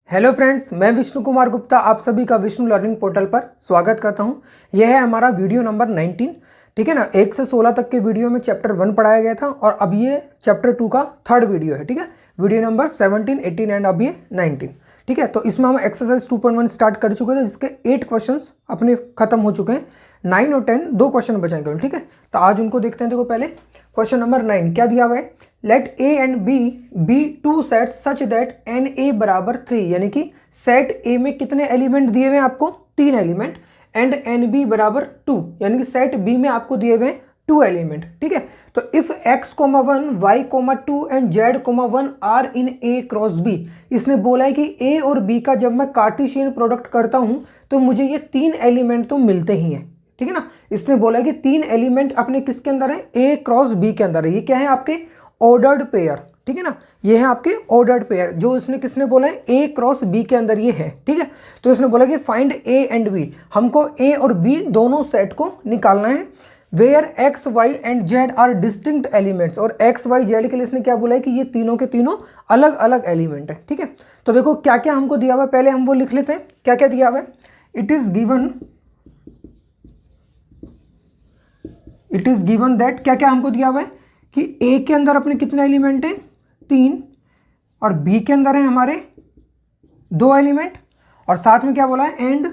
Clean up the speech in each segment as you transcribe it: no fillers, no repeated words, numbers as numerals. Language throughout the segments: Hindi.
हेलो फ्रेंड्स, मैं विष्णु कुमार गुप्ता आप सभी का विष्णु लर्निंग पोर्टल पर स्वागत करता हूं। यह है हमारा वीडियो नंबर 19। ठीक है ना। 1 से 16 तक के वीडियो में चैप्टर 1 पढ़ाया गया था और अब ये चैप्टर 2 का थर्ड वीडियो है। ठीक है, वीडियो नंबर 17, 18 एंड अब ये 19। ठीक है, तो इसमें हम एक्सरसाइज 2.1 स्टार्ट कर चुके थे जिसके 8 क्वेश्चंस अपने खत्म हो चुके हैं। 9 और 10 दो क्वेश्चन बचेंगे। ठीक है, तो आज उनको देखते हैं। देखो पहले क्वेश्चन नंबर 9 क्या दिया हुआ है। Let A and B be two set such that n A बराबर 3, यानी कि सेट ए में कितने एलिमेंट दिए हुए हैं आपको, 3 एलिमेंट, एंड एन बी बराबर 2, यानी कि सेट बी में आपको दिए हुए हैं 2 एलिमेंट। ठीक है, तो if x,1 y,2 and z,1 are in A cross B, इसने बोला है कि ए और बी का जब मैं कार्टेशियन प्रोडक्ट करता हूं तो मुझे ये 3 एलिमेंट तो मिलते ही हैं। ठीक है ना, इसने बोला है कि 3 एलिमेंट अपने किसके अंदर है, ए क्रॉस बी के अंदर है। ये क्या है आपके ऑर्डर्ड पेयर। ठीक है ना, ये है आपके ऑर्डर्ड पेयर जो इसने किसने बोला है, ए क्रॉस बी के अंदर ये है। ठीक है, तो इसने बोला कि फाइंड ए एंड बी, हमको ए और बी दोनों सेट को निकालना है। Where x y and z are distinct elements, और एक्स वाई जेड के लिए इसने क्या बोला है कि ये तीनों के तीनों अलग अलग एलिमेंट है। ठीक है, तो देखो क्या क्या हमको दिया हुआ है, पहले हम वो लिख लेते हैं क्या क्या दिया हुआ है। इट इज गिवन दैट, क्या क्या हमको दिया हुआ है कि ए के अंदर अपने कितने एलिमेंट हैं, 3, और बी के अंदर है हमारे 2 एलिमेंट, और साथ में क्या बोला है, एंड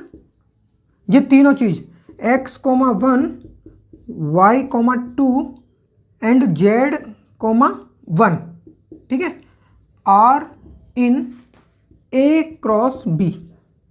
ये तीनों चीज x,1 y,2 एंड z,1, ठीक है, are in A cross B.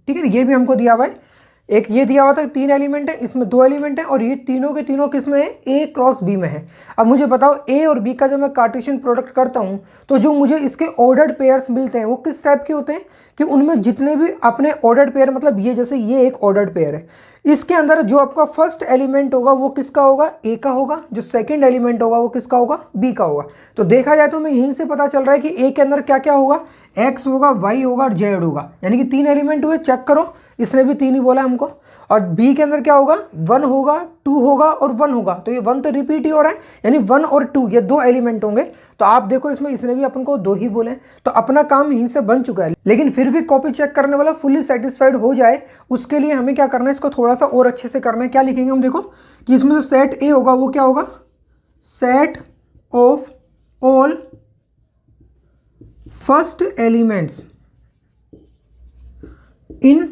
ठीक है, ये भी हमको दिया हुआ है। एक ये दिया हुआ था 3 एलिमेंट है, इसमें 2 एलिमेंट है, और ये तीनों के तीनों किस में है, ए क्रॉस बी में है। अब मुझे बताओ ए और बी का जब मैं कार्टेशियन प्रोडक्ट करता हूं तो जो मुझे इसके ऑर्डर्ड पेयर्स मिलते हैं वो किस टाइप के होते हैं कि उनमें जितने भी अपने ऑर्डर्ड पेयर, मतलब ये जैसे ये एक ऑर्डर्ड पेयर है, इसके अंदर जो आपका फर्स्ट एलिमेंट होगा वो किसका होगा, ए का होगा, जो सेकंड एलिमेंट होगा वो किसका होगा, बी का होगा। तो देखा जाए तो हमें यहीं से पता चल रहा है कि ए के अंदर क्या क्या होगा, एक्स होगा, वाई होगा और जेड होगा, यानी कि 3 एलिमेंट हुए। चेक करो, इसने भी 3 ही बोला हमको। और बी के अंदर क्या होगा, 1 होगा, 2 होगा और 1 होगा, तो ये 1 तो रिपीट ही हो रहा है, यानी 1 और 2 ये 2 एलिमेंट होंगे। तो आप देखो इसमें इसने भी अपन को 2 ही बोले, तो अपना काम यहीं से बन चुका है। लेकिन फिर भी कॉपी चेक करने वाला फुल्ली सेटिस्फाइड हो जाए उसके लिए हमें क्या करना है, इसको थोड़ा सा और अच्छे से करना है। क्या लिखेंगे हम, देखो कि इसमें जो सेट ए होगा वो क्या होगा, set of all first elements in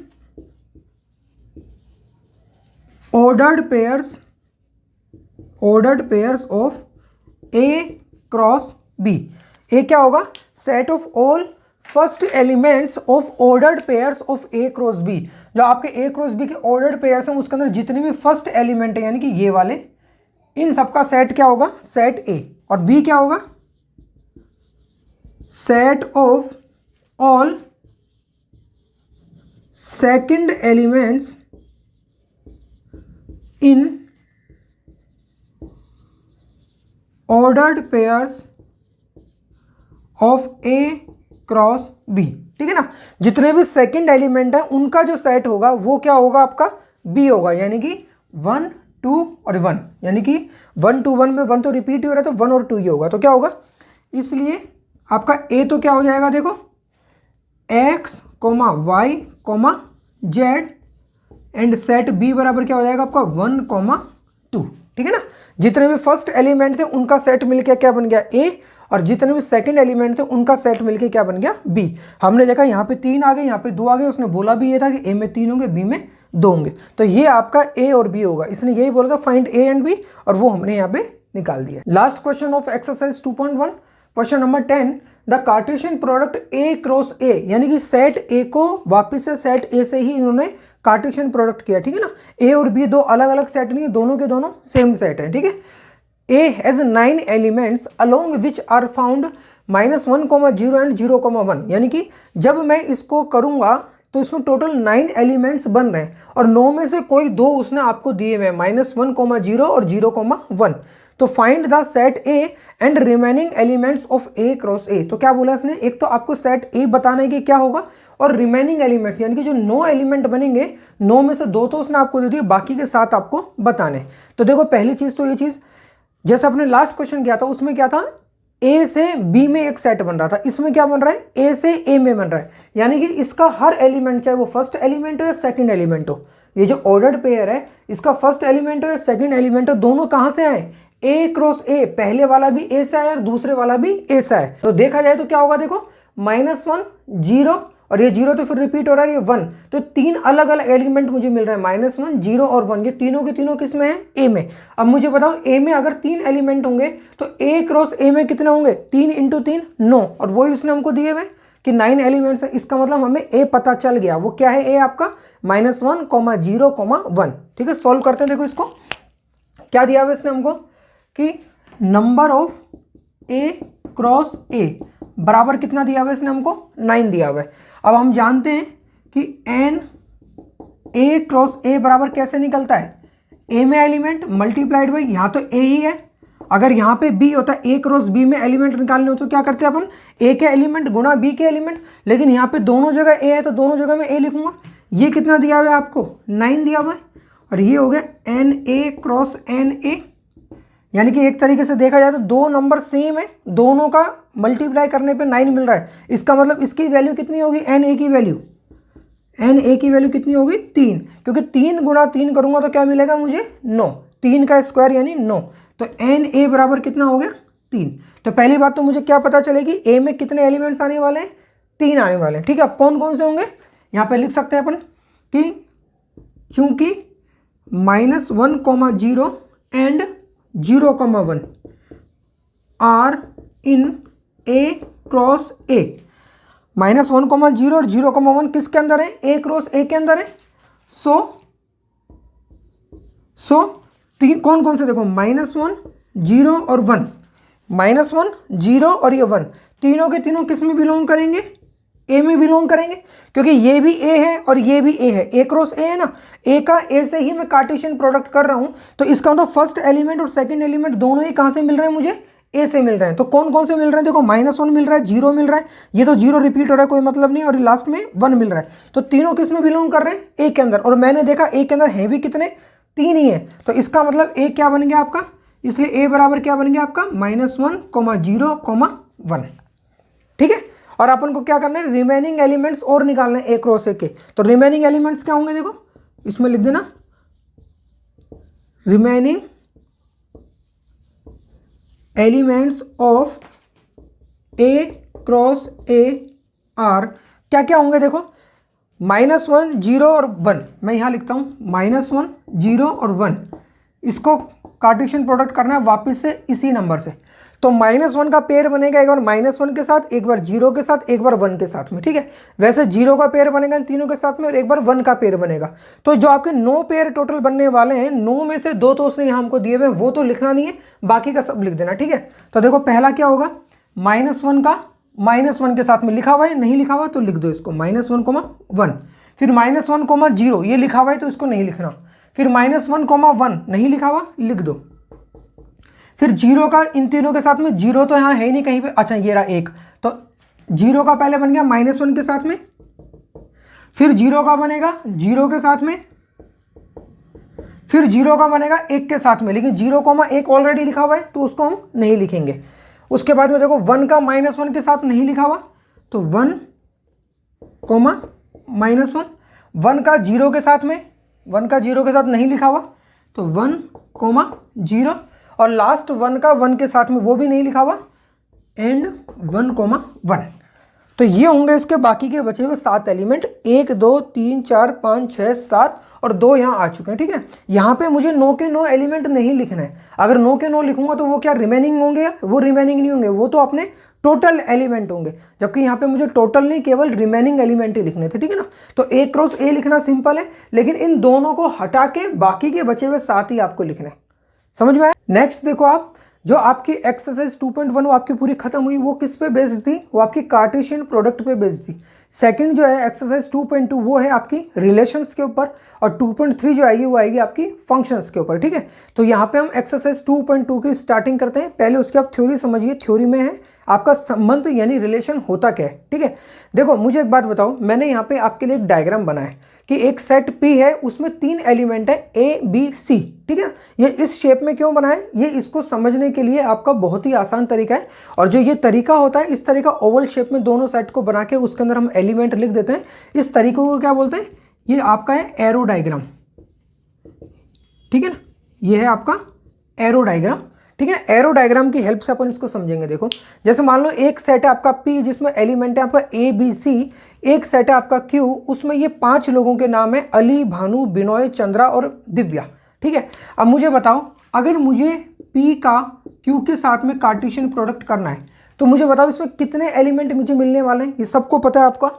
ordered pairs of A cross B। A क्या होगा, set of all first elements of ordered pairs of A cross B. जो आपके ए क्रॉस बी के ऑर्डर्ड पेयर्स हैं उसके अंदर जितने भी फर्स्ट एलिमेंट है यानी कि ये वाले, इन सबका सेट क्या होगा, सेट ए। और बी क्या होगा, set of all second elements in ordered pairs of A cross B. ठीक है ना, जितने भी सेकंड एलिमेंट है उनका जो सेट होगा वो क्या होगा, आपका बी होगा, यानी कि 1, 2 और 1, यानी कि 1 2 1 में 1 तो रिपीट ही हो रहा है तो 1 और 2 ही होगा। तो क्या होगा, इसलिए आपका ए तो क्या हो जाएगा, देखो x, y, z and set B बराबर क्या हो जाएगा आपका 1, 2। ठीक है ना, जितने भी फर्स्ट एलिमेंट थे उनका सेट मिलके क्या बन गया ए, और जितने भी सेकंड एलिमेंट थे उनका सेट मिलके क्या बन गया बी। हमने देखा यहाँ पे 3 आ गए, यहाँ पे 2 आ गए, उसने बोला भी ये था कि ए में 3 होंगे, बी में 2 होंगे, तो ये आपका ए और बी होगा। इसने यही बोला था फाइंड ए एंड बी, और वो हमने यहाँ पे निकाल दिया। Last question of exercise 2.1, question number 10। The Cartesian product A cross ए, यानी कि सेट ए को वापिस से सेट ए से ही इन्होंने कार्टेशियन प्रोडक्ट किया। ठीक है ना, ए और बी 2 अलग अलग सेट नहीं है, दोनों के दोनों सेम सेट है। ठीक है, A has 9 elements along which are found -1,0 and 0,1, यानी कि जब मैं इसको करूंगा तो इसमें टोटल 9 एलिमेंट्स बन रहे हैं और 9 में से कोई 2 उसने आपको दिए हुए हैं, -1,0 और 0,1। तो find the set A and remaining elements of A cross ए। तो क्या बोला इसने, एक तो आपको सेट ए बताना है कि क्या होगा, और रिमेनिंग एलिमेंट्स यानी कि जो 9 एलिमेंट बनेंगे 9 में से 2 तो उसने आपको दे दिए, बाकी के 7 आपको बताने। तो देखो पहली चीज तो ये चीज, जैसे अपने लास्ट क्वेश्चन किया था उसमें क्या था, ए से बी में एक सेट बन रहा था, इसमें क्या बन रहा है, ए से ए में बन रहा है, यानी कि इसका हर एलिमेंट, चाहे वो फर्स्ट एलिमेंट हो या सेकंड एलिमेंट हो, ये जो ऑर्डर्ड पेयर है इसका फर्स्ट एलिमेंट हो या सेकंड एलिमेंट हो, दोनों कहां से आए, ए क्रॉस ए, पहले वाला भी ए से आया और दूसरे वाला भी ए से आया। तो देखा जाए तो क्या होगा, देखो -1 0 और ये 0 तो फिर रिपीट हो रहा है, ये 1, तो 3 अलग अलग एलिमेंट मुझे मिल रहा है, -1 0 और 1, ये तीनों के तीनों किस में है, ए में। अब मुझे बताओ ए में अगर 3 एलिमेंट होंगे तो ए क्रॉस ए में कितने होंगे, 3 × 3 9, और वही उसने हमको दिए हुए कि 9 एलिमेंट्स है। इसका मतलब हमें ए पता चल गया, वो क्या है, ए आपका -1, 0, 1। ठीक है, सॉल्व करते हैं। देखो इसको क्या दिया हुआ है इसने हमको कि नंबर ऑफ ए क्रॉस ए बराबर कितना दिया हुआ है इसने हमको, 9 दिया हुआ है। अब हम जानते हैं कि एन ए क्रॉस ए बराबर कैसे निकलता है, ए में एलिमेंट मल्टीप्लाइड बाई, यहाँ तो ए ही है, अगर यहाँ पे बी होता है, ए क्रॉस बी में एलिमेंट निकालने हो तो क्या करते हैं अपन, ए के एलिमेंट गुणा बी के एलिमेंट, लेकिन यहाँ पे दोनों जगह ए है तो दोनों जगह में ए लिखूंगा। ये कितना दिया हुआ है आपको, 9 दिया हुआ है, और ये हो गया n A cross n A, यानी कि एक तरीके से देखा जाए तो दो नंबर सेम है, दोनों का मल्टीप्लाई करने पे 9 मिल रहा है। इसका मतलब इसकी वैल्यू कितनी होगी, एन ए की वैल्यू, एन ए की वैल्यू कितनी होगी 3, क्योंकि 3 × 3 करूंगा तो क्या मिलेगा मुझे, 9, 3 का स्क्वायर यानी 9, तो एन ए बराबर कितना हो गया 3। तो पहली बात तो मुझे क्या पता चलेगी, ए में कितने एलिमेंट्स आने वाले हैं, 3 आने वाले हैं। ठीक है, अब कौन कौन से होंगे यहाँ पे लिख सकते हैं अपन कि चूंकि -1, 0 and 0, 1 are in A cross A, -1, 0 और 0, 1 किसके अंदर है, ए क्रॉस ए के अंदर है। सो तीन कौन कौन से, देखो -1, 0 और 1, -1, 0 और ये 1, तीनों के तीनों किस में बिलोंग करेंगे, ए में बिलोंग करेंगे, क्योंकि ये भी ए है और ये भी ए है, ए क्रॉस ए है ना, ए का ए से ही मैं कार्टेशियन प्रोडक्ट कर रहा हूं, तो इसका मतलब फर्स्ट एलिमेंट और सेकंड एलिमेंट दोनों ही कहां से मिल रहे हैं मुझे, ए से मिल रहे हैं। तो कौन कौन से मिल रहे हैं, देखो -1 मिल रहा है, 0 मिल रहा है, ये तो 0 रिपीट हो रहा है कोई मतलब नहीं, और लास्ट में 1 मिल रहा है, तो तीनों किस में बिलोंग कर रहे हैं, ए के अंदर, और मैंने देखा ए के अंदर है भी कितने, 3 ही है, तो इसका मतलब ए क्या बन गया आपका, इसलिए ए बराबर क्या बन गया आपका -1, 0, 1। ठीक है, और अपन को क्या करना है, रिमेनिंग एलिमेंट्स और निकालना है ए क्रॉस ए के। तो रिमेनिंग एलिमेंट्स क्या होंगे, देखो इसमें लिख देना, remaining elements of A cross A R क्या क्या होंगे, देखो -1, 0 और 1, मैं यहां लिखता हूं -1, 0 और 1, इसको कार्टेशियन प्रोडक्ट करना है वापस से इसी नंबर से। तो -1 का पेयर बनेगा एक बार -1 के साथ, एक बार 0 के साथ, एक बार 1 के साथ में। ठीक है, वैसे 0 का पेयर बनेगा इन तीनों के साथ में और एक बार 1 का पेयर बनेगा। तो जो आपके 9 पेयर टोटल बनने वाले हैं, 9 में से 2 तो उसने यहाँ हमको दिए हुए, वो तो लिखना नहीं है, बाकी का सब लिख देना। ठीक है, तो देखो पहला क्या होगा, -1 का -1 के साथ में लिखा हुआ है, नहीं लिखा हुआ तो लिख दो इसको, -1, 1, फिर -1, 0 ये लिखा हुआ है तो इसको नहीं लिखना, फिर -1, 1 नहीं लिखा हुआ लिख दो, फिर 0 का इन तीनों के साथ में, 0 तो यहाँ है ही नहीं कहीं पे, अच्छा ये रहा 1, तो 0 का पहले बन गया -1 के साथ में, फिर 0 का बनेगा 0 के साथ में, फिर 0 का बनेगा 1 के साथ में, लेकिन 0, 1 ऑलरेडी लिखा हुआ है तो उसको हम नहीं लिखेंगे। उसके बाद में देखो 1 का -1 के साथ नहीं लिखा हुआ, तो 1, -1, 1 का 0 के साथ में, 1 का 0 के साथ नहीं लिखा हुआ, तो 1, 0, और लास्ट 1 का 1 के साथ में वो भी नहीं लिखा हुआ, एंड 1, 1। तो ये होंगे इसके बाकी के बचे हुए 7 एलिमेंट, 1, 2, 3, 4, 5, 6, 7 और 2 यहाँ आ चुके हैं। ठीक है, यहाँ पे मुझे 9 के 9 एलिमेंट नहीं लिखना है, अगर 9 के 9 लिखूंगा तो वो क्या रिमेनिंग होंगे, वो रिमेनिंग नहीं होंगे, वो तो अपने टोटल एलिमेंट होंगे, जबकि यहाँ पे मुझे टोटल नहीं केवल रिमेनिंग एलिमेंट ही लिखने थे। ठीक है ना, तो ए क्रॉस ए लिखना सिंपल है, लेकिन इन दोनों को हटा के बाकी के बचे हुए 7 ही आपको लिखना है। समझ में आया। नेक्स्ट देखो आप, जो आपकी एक्सरसाइज 2.1 वो आपकी पूरी खत्म हुई, वो किस पे बेस्ड थी, वो आपकी कार्टेशियन प्रोडक्ट पे बेस्ड थी। सेकंड जो है एक्सरसाइज 2.2 वो है आपकी रिलेशंस के ऊपर, और 2.3 जो आएगी वो आएगी आपकी फंक्शंस के ऊपर। ठीक है, तो यहाँ पे हम एक्सरसाइज 2.2 की स्टार्टिंग करते हैं। पहले उसकी आप थ्योरी समझिए, थ्योरी में है आपका संबंध यानी रिलेशन होता क्या है। ठीक है, देखो मुझे एक बात बताओ, मैंने यहाँ पे आपके लिए एक डायग्राम बनाया है, कि एक सेट P है, उसमें 3 एलिमेंट है A B C, ठीक है ना। ये इस शेप में क्यों बना है, ये इसको समझने के लिए आपका बहुत ही आसान तरीका है। और जो ये तरीका होता है, इस तरीका ओवल शेप में दोनों सेट को बना के उसके अंदर हम एलिमेंट लिख देते हैं, इस तरीके को क्या बोलते हैं, ये आपका है एरो डायग्राम, ठीक है ना। ये है आपका एरो डायग्राम, ठीक है। एरो डायग्राम की हेल्प से अपन इसको समझेंगे। देखो जैसे मान लो एक सेट है आपका P जिसमें एलिमेंट है आपका A B C, एक सेट है आपका Q, उसमें ये 5 लोगों के नाम है अली, भानु, बिनोय, चंद्रा और दिव्या, ठीक है। अब मुझे बताओ, अगर मुझे P का Q के साथ में कार्टेशियन प्रोडक्ट करना है तो मुझे बताओ इसमें कितने एलिमेंट मुझे मिलने वाले हैं। ये सबको पता है आपका,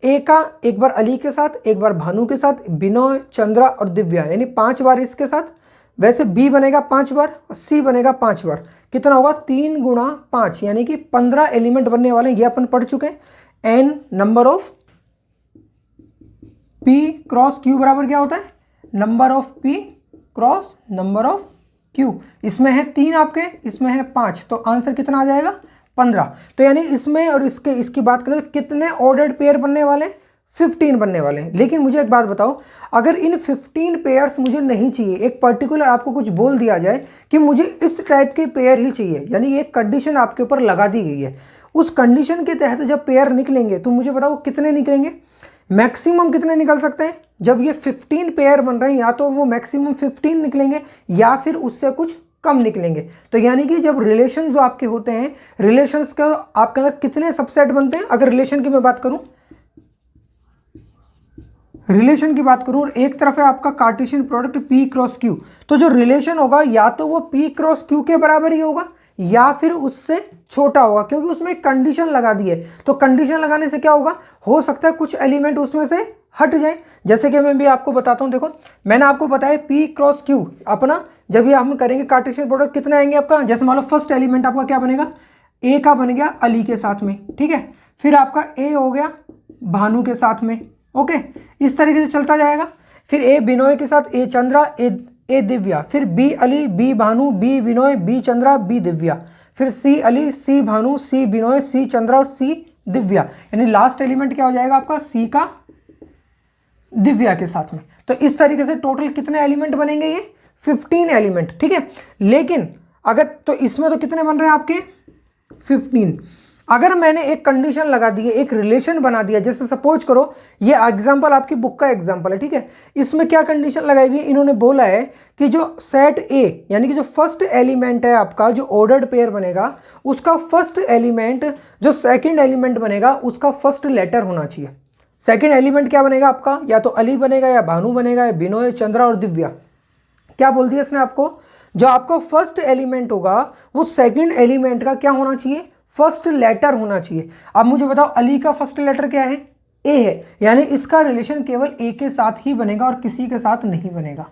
A का एक बार अली के साथ, एक बार भानु के साथ, बिनोय, चंद्रा और दिव्या, यानी 5 बार इसके साथ। वैसे B बनेगा 5 बार और C बनेगा 5 बार, कितना होगा 3 गुणा 5, यानी कि 15 एलिमेंट बनने वाले हैं। ये अपन पढ़ चुके हैं। N number of P cross Q बराबर क्या होता है, number of P cross number of Q। इसमें है 3 आपके, इसमें है 5, तो आंसर कितना आ जाएगा 15। तो यानी इसमें और इसकी बात करें तो कितने ऑर्डर्ड पेयर बनने वाले हैं, 15 बनने वाले हैं। लेकिन मुझे एक बात बताओ, अगर इन 15 पेयर्स मुझे नहीं चाहिए, एक पर्टिकुलर आपको कुछ बोल दिया जाए कि मुझे इस टाइप के पेयर ही चाहिए, यानी एक कंडीशन आपके ऊपर लगा दी गई है, उस कंडीशन के तहत जब पेयर निकलेंगे तो मुझे बताओ कितने निकलेंगे, मैक्सिमम कितने निकल सकते हैं। जब ये 15 पेयर बन रहे हैं, या तो वो मैक्सिमम 15 निकलेंगे या फिर उससे कुछ कम निकलेंगे। तो यानी कि जब रिलेशन जो आपके होते हैं, रिलेशंस का आपके अंदर कितने सबसेट बनते हैं। अगर रिलेशन की मैं बात करूं, रिलेशन की बात करूं और एक तरफ है आपका Cartesian product P cross Q, तो जो रिलेशन होगा या तो वो P क्रॉस Q के बराबर ही होगा या फिर उससे छोटा होगा, क्योंकि उसमें एक कंडीशन लगा दी है। तो कंडीशन लगाने से क्या होगा, हो सकता है कुछ एलिमेंट उसमें से हट जाए। जैसे कि मैं भी आपको बताता हूं, देखो मैंने आपको बताया P क्रॉस Q अपना, जब ये हम करेंगे कार्टेशियन प्रोडक्ट कितने आएंगे आपका, जैसे मान लो फर्स्ट एलिमेंट आपका क्या बनेगा, A का बन गया अली के साथ में, ठीक है। फिर आपका A हो गया भानु के साथ में, ओके, इस तरीके से चलता जाएगा। फिर A बिनोय के साथ A चंद्रा, A दिव्या, फिर B Ali, B Bhanu, B Binoy, B Chandra, B Divya, फिर C Ali, C Bhanu, C Binoy, C Chandra और C दिव्या, यानी लास्ट एलिमेंट क्या हो जाएगा आपका C का दिव्या के साथ में। तो इस तरीके से टोटल कितने एलिमेंट बनेंगे, ये 15 एलिमेंट, ठीक है। लेकिन अगर तो इसमें तो कितने बन रहे हैं आपके 15। अगर मैंने एक कंडीशन लगा दी है, एक रिलेशन बना दिया, जैसे सपोज करो ये एग्जांपल आपकी बुक का एग्जांपल है, ठीक है। इसमें क्या कंडीशन लगाई हुई है, इन्होंने बोला है कि जो सेट A यानी कि जो फर्स्ट एलिमेंट है आपका, जो ऑर्डर्ड पेयर बनेगा, उसका फर्स्ट एलिमेंट जो सेकंड एलिमेंट बनेगा उसका फर्स्ट लेटर होना चाहिए। सेकंड एलिमेंट क्या बनेगा आपका, या तो अली बनेगा या भानु बनेगा या बिनोय, चंद्रा और दिव्या। क्या बोल दिया इसने आपको, जो आपका फर्स्ट एलिमेंट होगा वो सेकंड एलिमेंट का क्या होना चाहिए, फर्स्ट लेटर होना चाहिए। अब मुझे बताओ अली का फर्स्ट लेटर क्या है, ए है, यानी इसका रिलेशन केवल ए के साथ ही बनेगा और किसी के साथ नहीं बनेगा,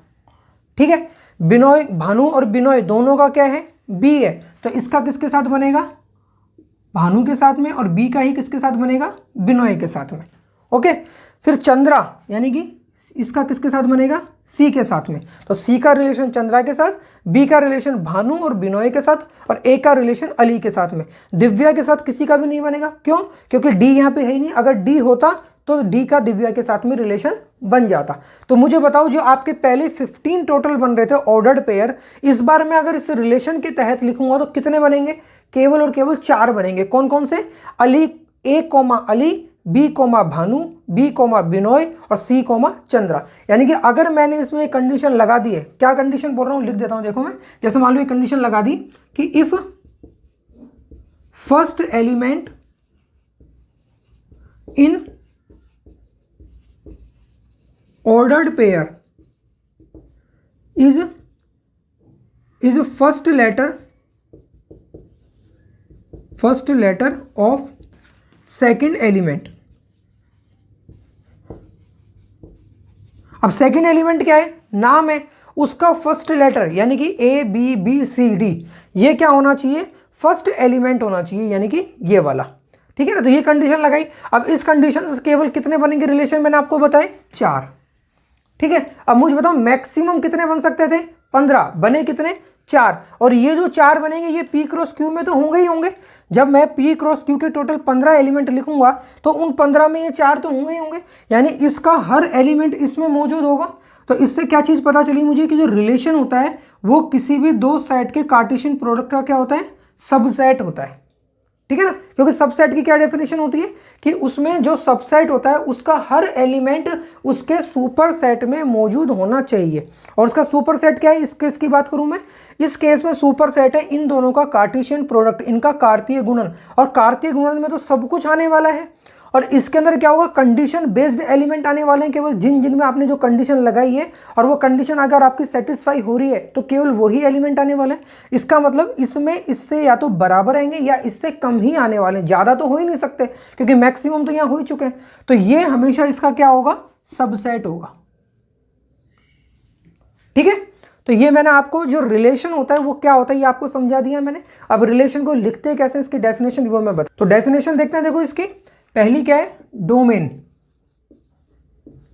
ठीक है। बिनोय, भानु और बिनोय दोनों का क्या है, बी है, तो इसका किसके साथ बनेगा, भानु के साथ में, और बी का ही किसके साथ बनेगा, बिनोय के साथ में, ओके। फिर चंद्रा यानी कि इसका किसके साथ बनेगा, सी के साथ में, तो सी का रिलेशन चंद्रा के साथ, बी का रिलेशन भानु और बिनोय के साथ, और ए का रिलेशन अली के साथ में। दिव्या के साथ किसी का भी नहीं बनेगा, क्यों, क्योंकि डी यहाँ पे है ही नहीं। अगर डी होता तो डी का दिव्या के साथ में रिलेशन बन जाता। तो मुझे बताओ, जो आपके पहले 15 टोटल बन रहे थे ऑर्डर्ड पेयर, इस बार मैं अगर इस रिलेशन के तहत लिखूंगा तो कितने बनेंगे, केवल और केवल 4 बनेंगे। कौन कौन से, Ali, A comma Ali, B comma Bhanu, B comma Binoy और सी कोमा चंद्रा। यानी कि अगर मैंने इसमें एक कंडीशन लगा दी है, क्या कंडीशन बोल रहा हूं लिख देता हूं, देखो मैं, जैसे मान लो एक कंडीशन लगा दी कि if first element in ordered pair is first letter of second element। अब सेकंड एलिमेंट क्या है, नाम है, उसका फर्स्ट लेटर यानी कि A B B C D, ये क्या होना चाहिए, फर्स्ट एलिमेंट होना चाहिए, यानी कि ये वाला, ठीक है ना। तो ये कंडीशन लगाई। अब इस कंडीशन से केवल कितने बनेंगे रिलेशन, मैंने आपको बताए 4, ठीक है। अब मुझे बताओ मैक्सिमम कितने बन सकते थे, 15, बने कितने 4, और ये जो 4 बनेंगे ये P क्रॉस Q में तो होंगे ही होंगे। जब मैं P क्रॉस Q के टोटल 15 एलिमेंट लिखूंगा तो उन 15 में ये 4 तो होंगे ही होंगे, यानी इसका हर एलिमेंट इसमें मौजूद होगा। तो इससे क्या चीज़ पता चली मुझे कि जो रिलेशन होता है वो किसी भी दो सेट के कार्टेशियन प्रोडक्ट का क्या होता है, सबसेट होता है। ठीक है ना, क्योंकि सबसेट की क्या डेफिनेशन होती है कि उसमें जो सबसेट होता है उसका हर एलिमेंट उसके सुपर सेट में मौजूद होना चाहिए। और उसका सुपर सेट क्या है, इस केस की बात करूं मैं, इस केस में सुपर सेट है इन दोनों का कार्टेशियन प्रोडक्ट, इनका कार्तीय गुणन, और कार्तीय गुणन में तो सब कुछ आने वाला है। और इसके अंदर क्या होगा, कंडीशन बेस्ड एलिमेंट आने वाले हैं, केवल जिन जिन में आपने जो कंडीशन लगाई है और वो कंडीशन अगर आपकी सेटिस्फाई हो रही है तो केवल वही एलिमेंट आने वाले हैं। इसका मतलब इसमें इससे या तो बराबर आएंगे या इससे कम ही आने वाले हैं, ज़्यादा तो हो ही नहीं सकते क्योंकि मैक्सिमम तो यहाँ हो ही चुके हैं। तो ये हमेशा इसका क्या होगा, सबसेट होगा। ठीक है, तो ये मैंने आपको जो रिलेशन होता है वो क्या होता है ये आपको समझा दिया मैंने। अब रिलेशन को लिखते कैसे, इसकी डेफिनेशन वो मैं बता, तो डेफिनेशन देखते हैं। देखो इसकी पहली क्या है, डोमेन।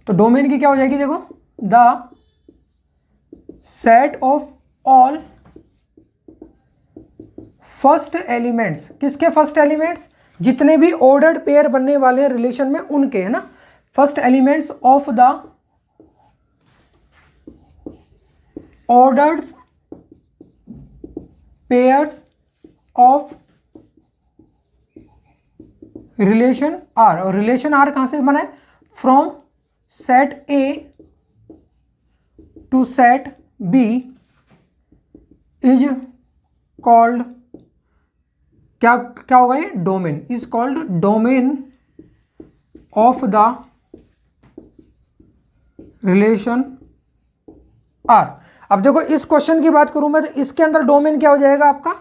तो डोमेन की क्या हो जाएगी, देखो the set of all first elements, किसके फर्स्ट एलिमेंट्स, जितने भी ऑर्डर्ड पेयर बनने वाले हैं रिलेशन में उनके, है ना, first elements of the ordered pairs of relation R. और रिलेशन आर कहां से बना है, from set A to set B is called, क्या क्या होगा ये, domain, is called domain of the relation R. अब देखो इस क्वेश्चन की बात करूं मैं तो इसके अंदर डोमेन क्या हो जाएगा आपका,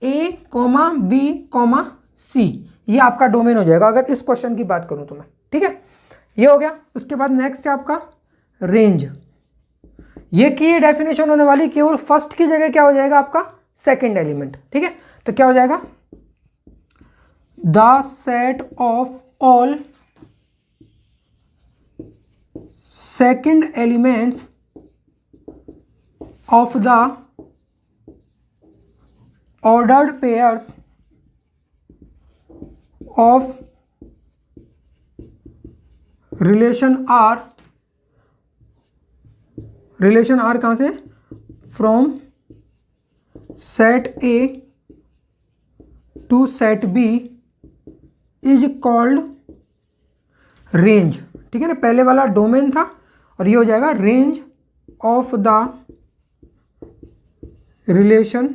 ए कॉमा बी कॉमा सी, ये आपका डोमेन हो जाएगा अगर इस क्वेश्चन की बात करूं तो मैं। ठीक है, ये हो गया। उसके बाद नेक्स्ट है आपका रेंज। ये की डेफिनेशन होने वाली, केवल फर्स्ट की जगह क्या हो जाएगा आपका, सेकंड एलिमेंट। ठीक है, तो क्या हो जाएगा, the set of all second elements of the ordered pairs of relation R, relation R कहां से, from set A to set B is called range. ठीक है ना, पहले वाला डोमेन था और ये हो जाएगा range of the relation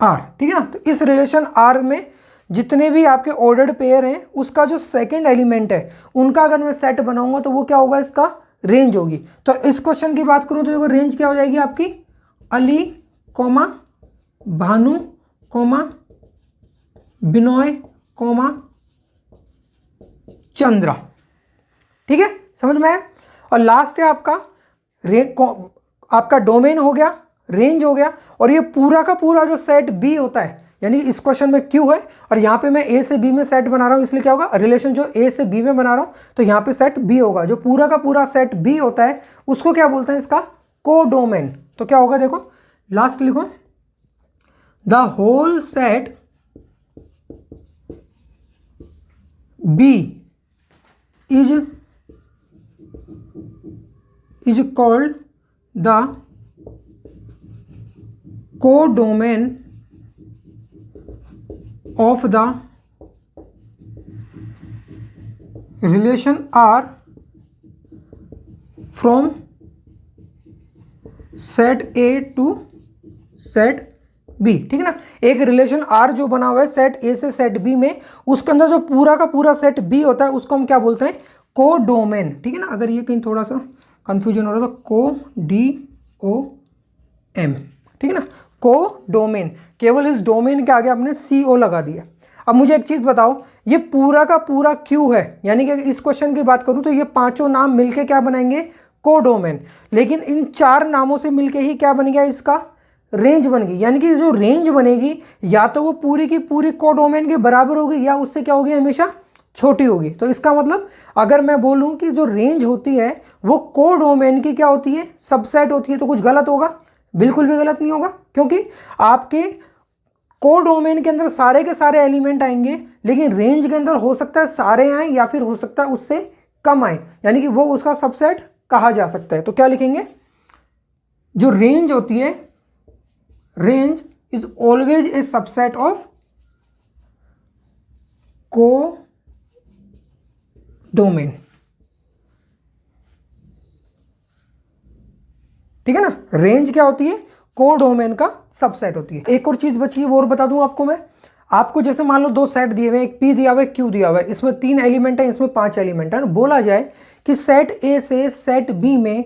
R. ठीक है ना, तो इस रिलेशन आर में जितने भी आपके ऑर्डर्ड पेयर हैं उसका जो सेकंड एलिमेंट है उनका अगर मैं सेट बनाऊंगा तो वो क्या होगा, इसका रेंज होगी। तो इस क्वेश्चन की बात करूं तो देखो रेंज क्या हो जाएगी आपकी, Ali comma Bhanu comma Binoy comma Chandra. ठीक है, समझ में आया। और लास्ट है आपका आपका डोमेन हो गया, रेंज हो गया, और ये पूरा का पूरा जो सेट बी होता है, यानी इस क्वेश्चन में क्यू है और यहाँ पे मैं ए से बी में सेट बना रहा हूँ, इसलिए क्या होगा, रिलेशन जो ए से बी में बना रहा हूँ तो यहाँ पे सेट बी होगा। जो पूरा का पूरा सेट बी होता है उसको क्या बोलते हैं, इसका कोडोमेन। तो क्या होगा, देखो लास्ट लिखो, the whole set B is called the codomain of the relation R from set A to set B। ठीक है ना, एक रिलेशन R जो बना हुआ है सेट A से सेट B में, उसके अंदर जो पूरा का पूरा सेट B होता है उसको हम क्या बोलते हैं, कोडोमेन। ठीक है ना, अगर ये कहीं थोड़ा सा कंफ्यूजन हो रहा तो CODOM। ठीक है ना, कोडोमेन, केवल इस डोमेन के आगे आपने CO लगा दिया। अब मुझे एक चीज़ बताओ, ये पूरा का पूरा क्यू है, यानी कि इस क्वेश्चन की बात करूं तो ये पांचों नाम मिलके क्या बनाएंगे, कोडोमेन। लेकिन इन चार नामों से मिलके ही क्या बन गया, इसका रेंज बन गई। यानी कि जो रेंज बनेगी या तो वो पूरी की पूरी कोडोमेन के बराबर होगी या उससे क्या होगी, हमेशा छोटी होगी। तो इसका मतलब अगर मैं बोलूं कि जो रेंज होती है वो कोडोमेन की क्या होती है, सबसेट होती है, तो कुछ गलत होगा, बिल्कुल भी गलत नहीं होगा, क्योंकि आपके कोडोमेन के अंदर सारे के सारे एलिमेंट आएंगे, लेकिन रेंज के अंदर हो सकता है सारे आए या फिर हो सकता है उससे कम आए, यानी कि वो उसका सबसेट कहा जा सकता है। तो क्या लिखेंगे, जो रेंज होती है, range is always a subset of codomain. ठीक है ना, रेंज क्या होती है, कोडोमेन का सबसेट होती है। एक और चीज बची है वो और बता दूं आपको मैं। आपको जैसे मान लो दो सेट दिए हुए हैं, एक पी दिया हुआ है, क्यू दिया हुआ है, इसमें 3 एलिमेंट है, इसमें 5 एलिमेंट है। बोला जाए कि सेट ए से सेट बी में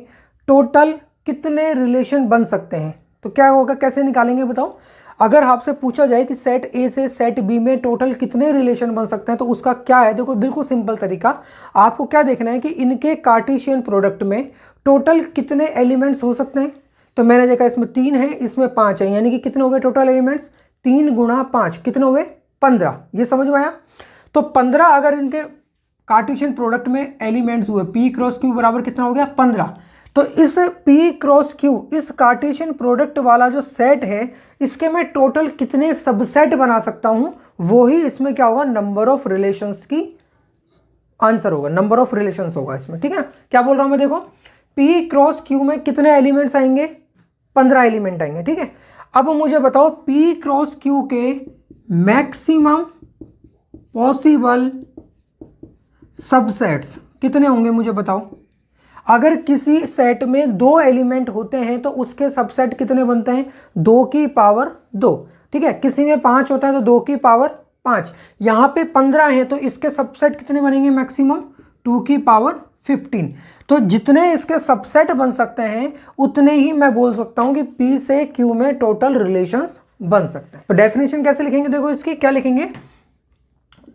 टोटल कितने रिलेशन बन सकते हैं, तो क्या होगा, कैसे निकालेंगे बताओ। अगर आपसे पूछा जाए कि सेट ए से सेट बी में टोटल कितने रिलेशन बन सकते हैं, तो उसका क्या है, देखो बिल्कुल सिंपल तरीका। आपको क्या देखना है कि इनके कार्टेशियन प्रोडक्ट में टोटल कितने एलिमेंट्स हो सकते हैं। तो मैंने देखा इसमें 3 है, इसमें 5 है, यानी कि कितने हो गए टोटल एलिमेंट्स, 3 गुणा 5 कितने हुए, 15। ये समझ में आया। तो 15 अगर इनके कार्टेशियन प्रोडक्ट में एलिमेंट्स हुए, पी क्रॉस क्यू बराबर कितना हो गया, 15। तो इस पी क्रॉस क्यू, इस कार्टेशियन प्रोडक्ट वाला जो सेट है, इसके मैं टोटल कितने सबसेट बना सकता हूं, वो ही इसमें क्या होगा, नंबर ऑफ रिलेशंस की आंसर होगा, नंबर ऑफ रिलेशंस होगा इसमें। ठीक है ना, क्या बोल रहा हूं मैं, देखो पी क्रॉस क्यू में कितने एलिमेंट्स आएंगे, 15 एलिमेंट आएंगे। ठीक है, अब मुझे बताओ पी क्रॉस क्यू के मैक्सिमम पॉसिबल सबसेट्स कितने होंगे, मुझे बताओ। अगर किसी सेट में 2 एलिमेंट होते हैं तो उसके सबसेट कितने बनते हैं, 2 की पावर 2। ठीक है, किसी में 5 होता है तो 2 की पावर 5। यहाँ पे 15 है तो इसके सबसेट कितने बनेंगे, मैक्सिमम 2 की पावर 15। तो जितने इसके सबसेट बन सकते हैं उतने ही मैं बोल सकता हूं कि P से Q में टोटल रिलेशंस बन सकते हैं। तो डेफिनेशन कैसे लिखेंगे, देखो इसकी क्या लिखेंगे,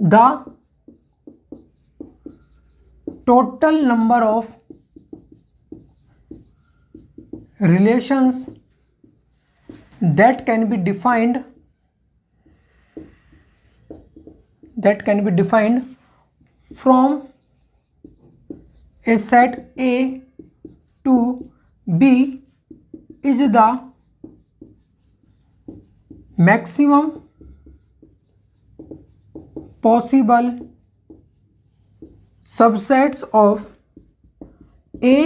the total number of relations that can be defined from a set A to B is the maximum possible subsets of A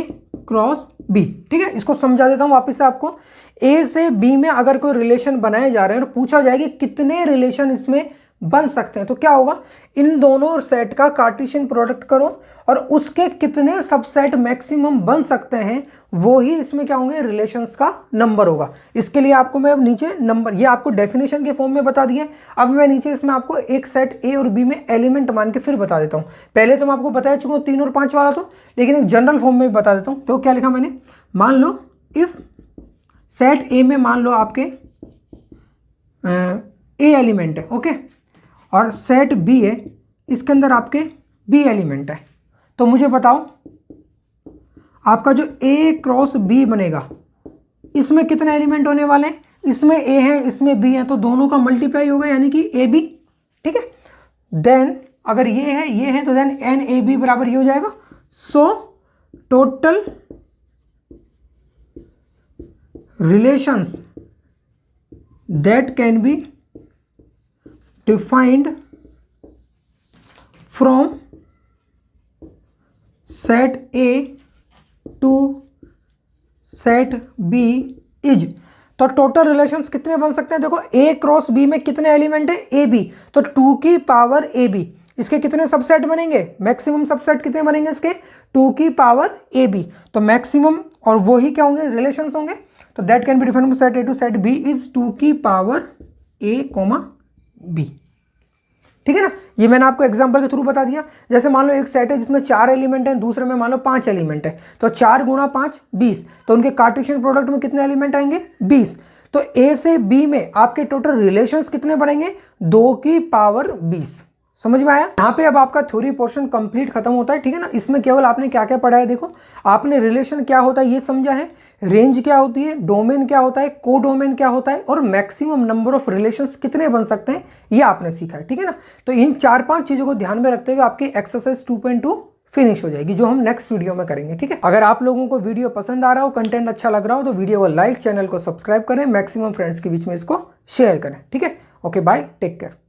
cross B. ठीक है, इसको समझा देता हूं वापस से आपको। ए से बी में अगर कोई रिलेशन बनाए जा रहे हैं और पूछा जाए कि कितने रिलेशन इसमें बन सकते हैं, तो क्या होगा, इन दोनों सेट का कार्टेशियन प्रोडक्ट करो और उसके कितने सबसेट मैक्सिमम बन सकते हैं, वो ही इसमें क्या होंगे, रिलेशंस का नंबर होगा। इसके लिए आपको मैं अब नीचे नंबर, ये आपको डेफिनेशन के फॉर्म में बता दिए। अब मैं नीचे इसमें आपको एक सेट ए और बी में एलिमेंट मान के फिर बता देता हूँ। पहले तो मैं आपको बता चुका हूँ 3 और 5 वाला, तो लेकिन एक जनरल फॉर्म में भी बता देता हूँ। तो क्या लिखा मैंने, मान लो इफ सेट ए में मान लो आपके ए एलिमेंट है, ओके, और सेट बी है, इसके अंदर आपके बी एलिमेंट है। तो मुझे बताओ आपका जो ए क्रॉस बी बनेगा, इसमें कितने एलिमेंट होने वाले हैं, इसमें ए है इसमें बी है, तो दोनों का मल्टीप्लाई होगा, यानी कि ए बी। ठीक है, देन अगर ये है तो देन एन ए बी बराबर ये हो जाएगा। So total relations that can be defined from set A to set B is, तो टोटल रिलेशंस कितने बन सकते हैं, देखो ए क्रॉस बी में कितने एलिमेंट है, ए बी, तो 2 की पावर ए बी, इसके कितने सबसेट बनेंगे, मैक्सिमम सबसेट कितने बनेंगे इसके, 2 की पावर ए बी, तो मैक्सिमम और वो ही क्या होंगे, रिलेशंस होंगे। तो that can be defined from set A to set B is 2 की पावर ए कॉमा बी। ठीक है ना, ये मैंने आपको एग्जांपल के थ्रू बता दिया। जैसे मान लो एक सेट है जिसमें 4 एलिमेंट हैं, दूसरे में मान लो 5 एलिमेंट है, तो 4 गुणा 5 20, तो उनके कार्टेशियन प्रोडक्ट में कितने एलिमेंट आएंगे, 20। तो ए से बी में आपके टोटल रिलेशंस कितने बनेंगे, 2 की पावर 20। समझ में आया। यहाँ पे अब आपका थ्योरी पोर्शन कंप्लीट खत्म होता है। ठीक है ना, इसमें केवल आपने क्या क्या पढ़ा है, देखो आपने रिलेशन क्या होता है ये समझा है, रेंज क्या होती है, डोमेन क्या होता है, कोडोमेन क्या होता है, और मैक्सिमम नंबर ऑफ रिलेशंस कितने बन सकते हैं ये आपने सीखा है। ठीक है ना, तो इन 4-5 चीज़ों को ध्यान में रखते हुए आपकी एक्सरसाइज 2.2 फिनिश हो जाएगी, जो हम नेक्स्ट वीडियो में करेंगे। ठीक है, अगर आप लोगों को वीडियो पसंद आ रहा हो, कंटेंट अच्छा लग रहा हो, तो वीडियो को लाइक, चैनल को सब्सक्राइब करें, मैक्सिमम फ्रेंड्स के बीच में इसको शेयर करें। ठीक है, ओके बाय, टेक केयर।